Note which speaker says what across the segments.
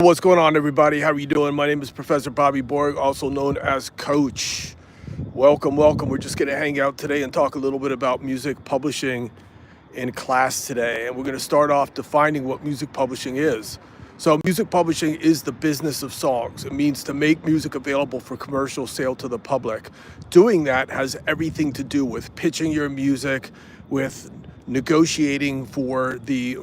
Speaker 1: What's going on, everybody? How are you doing? My name is Professor Bobby Borg, also known as Coach. Welcome. We're just going to hang out today and talk a little bit about music publishing in class today. And we're going to start off defining what music publishing is. So music publishing is the business of songs. It means to make music available for commercial sale to the public. Doing that has everything to do with pitching your music, with negotiating for the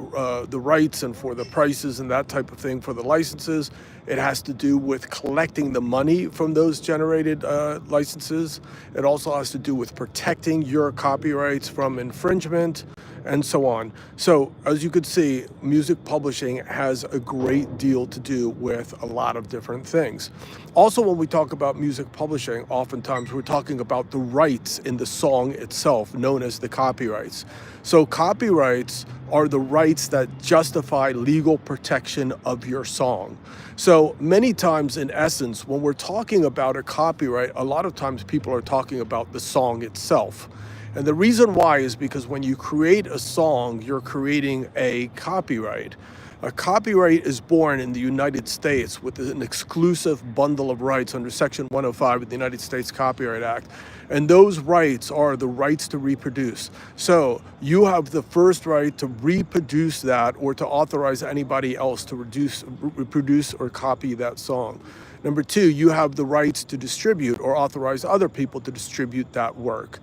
Speaker 1: rights and for the prices and that type of thing for the licenses. It has to do with collecting the money from those generated licenses. It also has to do with protecting your copyrights from infringement and so on. So as you could see, music publishing has a great deal to do with a lot of different things. Also, when we talk about music publishing, oftentimes we're talking about the rights in the song itself, known as the copyrights. So copyrights are the rights that justify legal protection of your song. So many times, in essence, when we're talking about a copyright, a lot of times people are talking about the song itself. And the reason why is because when you create a song, you're creating a copyright. A copyright is born in the United States with an exclusive bundle of rights under Section 105 of the United States Copyright Act. And those rights are the rights to reproduce. So you have the first right to reproduce that or to authorize anybody else to reproduce or copy that song. Number two, you have the rights to distribute or authorize other people to distribute that work.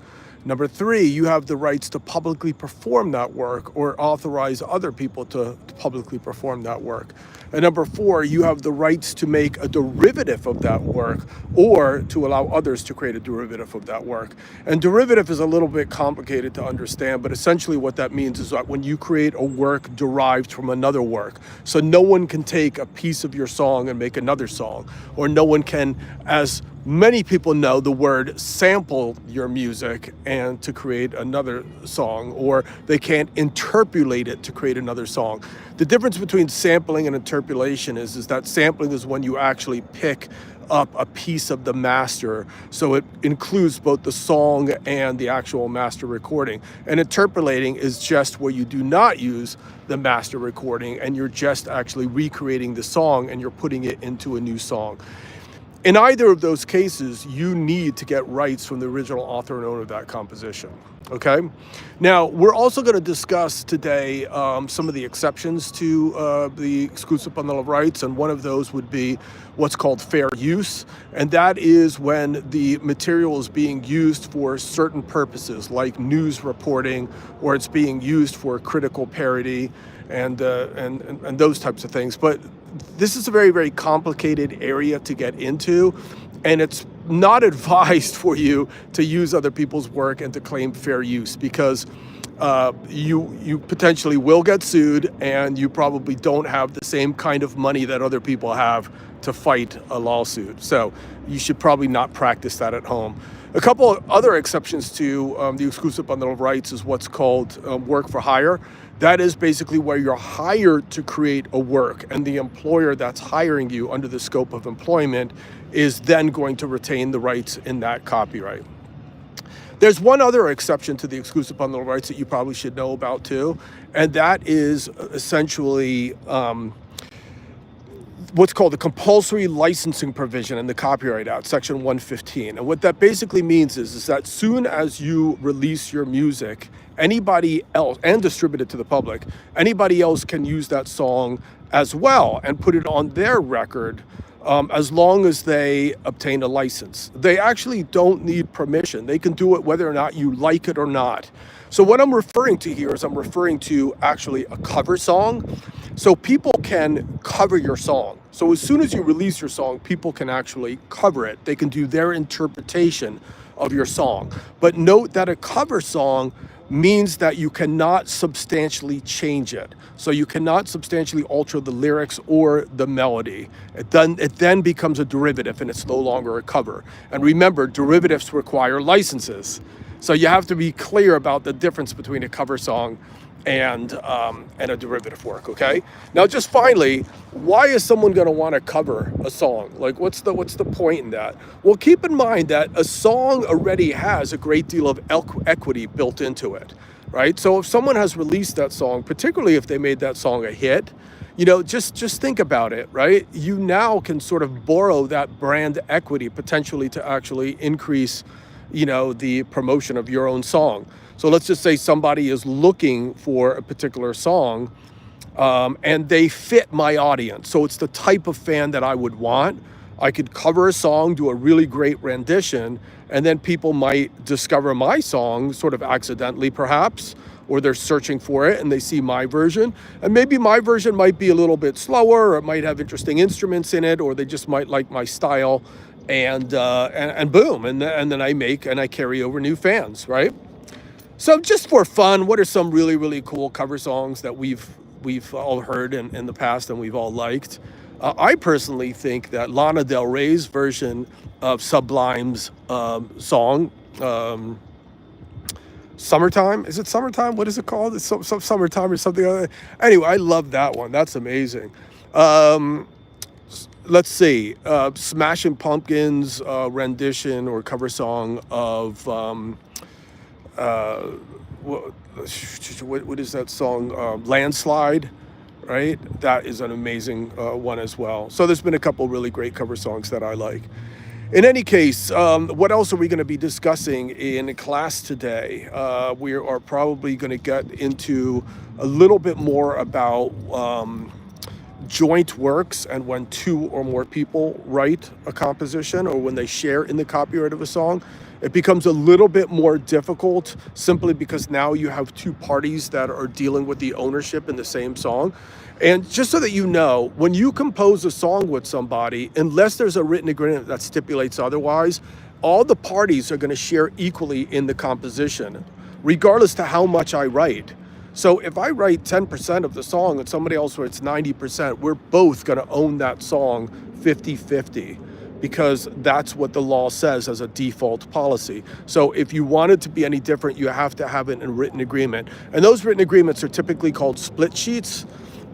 Speaker 1: Number three, you have the rights to publicly perform that work or authorize other people to publicly perform that work. And number four, you have the rights to make a derivative of that work or to allow others to create a derivative of that work. And derivative is a little bit complicated to understand, but essentially what that means is that when you create a work derived from another work, so no one can take a piece of your song and make another song, or no one can, as many people know the word, sample your music and to create another song, or they can't interpolate it to create another song. The difference between sampling and interpolation is that sampling is when you actually pick up a piece of the master, so it includes both the song and the actual master recording. And interpolating is just where you do not use the master recording and you're just actually recreating the song and you're putting it into a new song. In either of those cases, you need to get rights from the original author and owner of that composition, okay? Now, we're also going to discuss today some of the exceptions to the exclusive bundle of rights, and one of those would be what's called fair use, and that is when the material is being used for certain purposes, like news reporting, or it's being used for critical parody, and those types of things. But this is a very, very complicated area to get into, and it's not advised for you to use other people's work and to claim fair use, because you potentially will get sued, and you probably don't have the same kind of money that other people have to fight a lawsuit. So you should probably not practice that at home. A couple of other exceptions to the exclusive bundle of rights is what's called work for hire. That is basically where you're hired to create a work, and the employer that's hiring you under the scope of employment is then going to retain the rights in that copyright. There's one other exception to the exclusive bundle of rights that you probably should know about too, and that is essentially what's called the compulsory licensing provision in the Copyright Act, Section 115. And what that basically means is that soon as you release your music, anybody else, and distribute it to the public, anybody else can use that song as well and put it on their record, as long as they obtain a license. They actually don't need permission. They can do it whether or not you like it or not. So what I'm referring to here is I'm referring to actually a cover song. So people can cover your song. So as soon as you release your song, people can actually cover it. They can do their interpretation of your song. But note that a cover song means that you cannot substantially change it. So you cannot substantially alter the lyrics or the melody. It then becomes a derivative, and it's no longer a cover. And remember, derivatives require licenses. So you have to be clear about the difference between a cover song and a derivative work, okay? Now, just finally, why is someone going to want to cover a song? Like, what's the point in that? Well, keep in mind that a song already has a great deal of equity built into it, right? So if someone has released that song, particularly if they made that song a hit, Just think about it, right? You now can sort of borrow that brand equity potentially to actually increase, the promotion of your own song. So let's just say somebody is looking for a particular song, and they fit my audience. So it's the type of fan that I would want. I could cover a song, do a really great rendition, and then people might discover my song sort of accidentally, perhaps, or they're searching for it and they see my version. And maybe my version might be a little bit slower, or it might have interesting instruments in it, or they just might like my style, and boom, and then I carry over new fans, right? So just for fun, what are some really, really cool cover songs that we've all heard in the past and we've all liked? I personally think that Lana Del Rey's version of Sublime's song, Summertime. Is it Summertime? What is it called? It's some Summertime or something like that. Anyway, I love that one. That's amazing. Let's see. Smashing Pumpkins rendition or cover song of what is that song? Landslide, right? That is an amazing one as well. So there's been a couple really great cover songs that I like. In any case, what else are we going to be discussing in class today? We are probably going to get into a little bit more about joint works, and when two or more people write a composition, or when they share in the copyright of a song. It becomes a little bit more difficult simply because now you have two parties that are dealing with the ownership in the same song. And just so that you know, when you compose a song with somebody, unless there's a written agreement that stipulates otherwise, all the parties are going to share equally in the composition, regardless to how much I write. So if I write 10% of the song and somebody else writes 90%, we're both going to own that song 50-50. Because that's what the law says as a default policy. So if you want it to be any different, you have to have it in a written agreement. And those written agreements are typically called split sheets.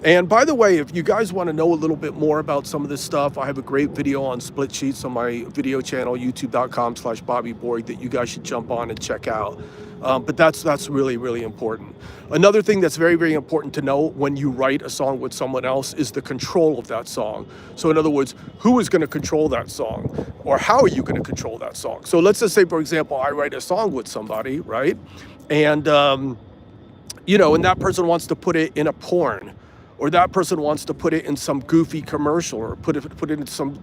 Speaker 1: And by the way, if you guys want to know a little bit more about some of this stuff, I have a great video on split sheets on my video channel, youtube.com/Bobby Borg, that you guys should jump on and check out. But that's really, really important. Another thing that's very, very important to know when you write a song with someone else is the control of that song. So in other words, who is going to control that song, or how are you going to control that song? So let's just say, for example, I write a song with somebody, right? And, and that person wants to put it in a porn, or that person wants to put it in some goofy commercial, or put it in some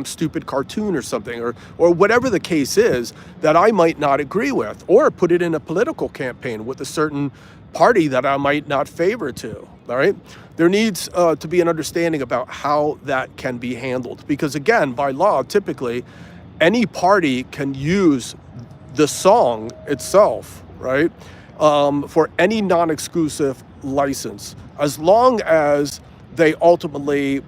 Speaker 1: stupid cartoon or something, or whatever the case is that I might not agree with, or put it in a political campaign with a certain party that I might not favor to, all right? There needs to be an understanding about how that can be handled. Because again, by law, typically, any party can use the song itself, right? For any non-exclusive license, as long as they ultimately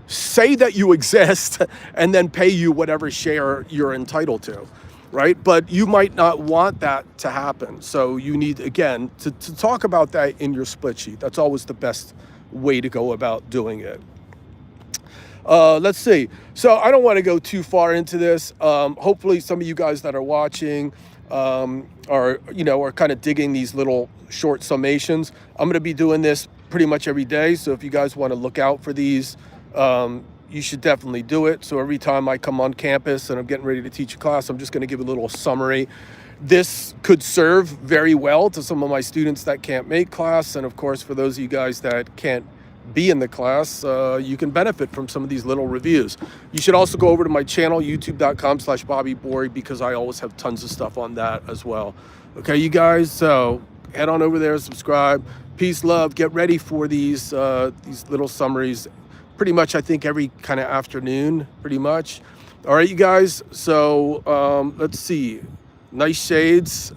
Speaker 1: say that you exist and then pay you whatever share you're entitled to, right? But you might not want that to happen. So you need, again, to talk about that in your split sheet. That's always the best way to go about doing it. Let's see. So I don't want to go too far into this. Hopefully some of you guys that are watching are kind of digging these little short summations. I'm going to be doing this pretty much every day. So if you guys want to look out for these, you should definitely do it. So every time I come on campus and I'm getting ready to teach a class, I'm just going to give a little summary. This could serve very well to some of my students that can't make class. And of course, for those of you guys that can't be in the class, you can benefit from some of these little reviews. You should also go over to my channel, youtube.com/Bobby Borg, because I always have tons of stuff on that as well. Okay, you guys, so head on over there, subscribe. Peace, love. Get ready for these little summaries. Pretty much, I think, every kind of afternoon, pretty much. All right, you guys, so let's see. Nice shades.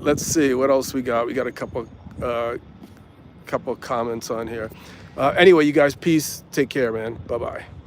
Speaker 1: Let's see, what else we got? We got a couple of comments on here. Anyway, you guys, peace. Take care, man. Bye-bye.